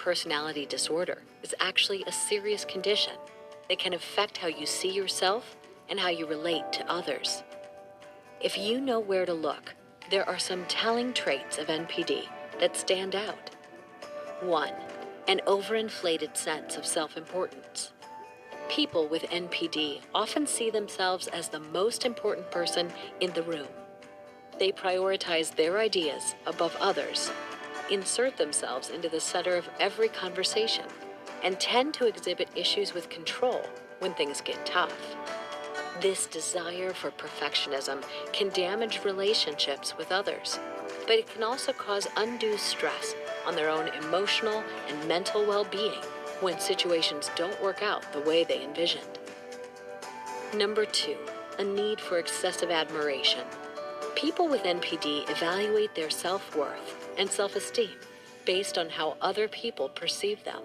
personality disorder is actually a serious condition that can affect how you see yourself and how you relate to others. If you know where to look, there are some telling traits of NPD that stand out. 1. An overinflated sense of self-importance. People with NPD often see themselves as the most important person in the room. They prioritize their ideas above others, insert themselves into the center of every conversation, and tend to exhibit issues with control when things get tough. This desire for perfectionism can damage relationships with others, but it can also cause undue stress on their own emotional and mental well-being when situations don't work out the way they envisioned. Number 2, a need for excessive admiration. People with NPD evaluate their self-worth and self-esteem based on how other people perceive them.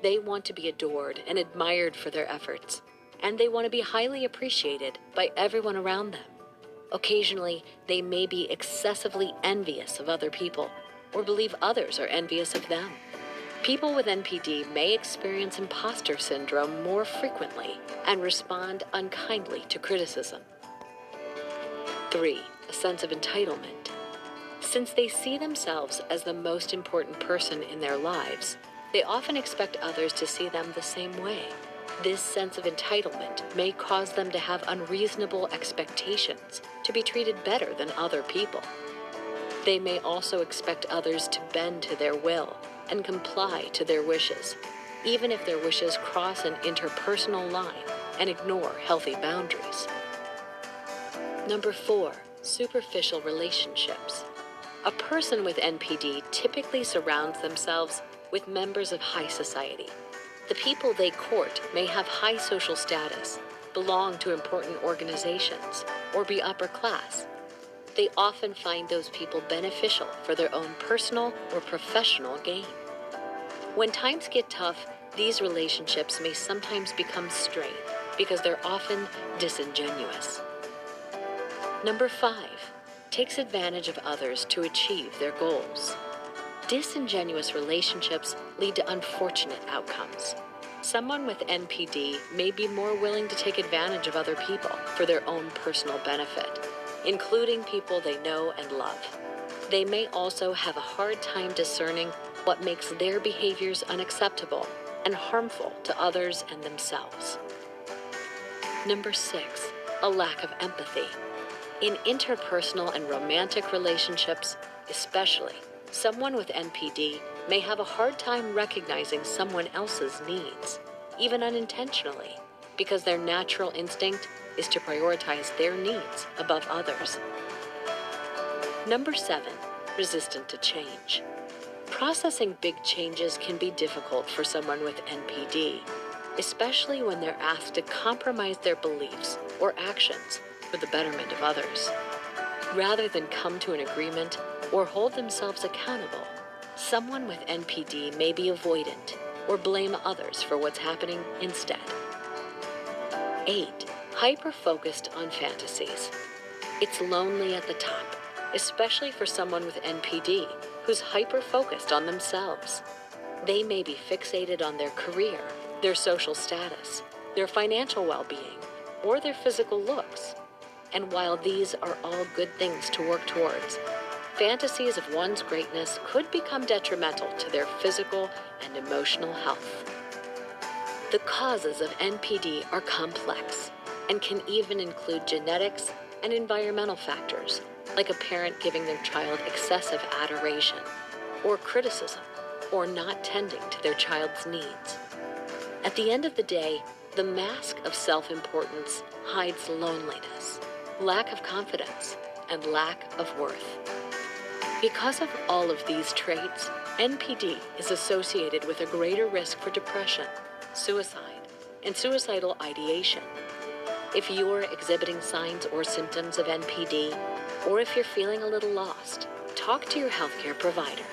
They want to be adored and admired for their efforts, and they want to be highly appreciated by everyone around them. Occasionally, they may be excessively envious of other people or believe others are envious of them. People with NPD may experience imposter syndrome more frequently and respond unkindly to criticism. 3. A sense of entitlement. Since they see themselves as the most important person in their lives, they often expect others to see them the same way. This sense of entitlement may cause them to have unreasonable expectations to be treated better than other people. They may also expect others to bend to their will and comply to their wishes, even if their wishes cross an interpersonal line and ignore healthy boundaries. Number 4, superficial relationships. A person with NPD typically surrounds themselves with members of high society. The people they court may have high social status, belong to important organizations, or be upper class. They often find those people beneficial for their own personal or professional gain. When times get tough, these relationships may sometimes become strained because they're often disingenuous. Number 5, takes advantage of others to achieve their goals. Disingenuous relationships lead to unfortunate outcomes. Someone with NPD may be more willing to take advantage of other people for their own personal benefit, including people they know and love. They may also have a hard time discerning what makes their behaviors unacceptable and harmful to others and themselves. Number 6, a lack of empathy. In interpersonal and romantic relationships, especially, someone with NPD may have a hard time recognizing someone else's needs, even unintentionally, because their natural instinct is to prioritize their needs above others. Number 7, resistant to change. Processing big changes can be difficult for someone with NPD, especially when they're asked to compromise their beliefs or actions for the betterment of others. Rather than come to an agreement or hold themselves accountable, someone with NPD may be avoidant or blame others for what's happening instead. 8, hyper-focused on fantasies. It's lonely at the top, especially for someone with NPD who's hyper-focused on themselves. They may be fixated on their career, their social status, their financial well-being, or their physical looks. And while these are all good things to work towards, fantasies of one's greatness could become detrimental to their physical and emotional health. The causes of NPD are complex and can even include genetics and environmental factors, like a parent giving their child excessive adoration, or criticism, or not tending to their child's needs. At the end of the day, the mask of self-importance hides loneliness, lack of confidence, and lack of worth. Because of all of these traits, NPD is associated with a greater risk for depression, suicide, and suicidal ideation. If you're exhibiting signs or symptoms of NPD, or if you're feeling a little lost, talk to your healthcare provider.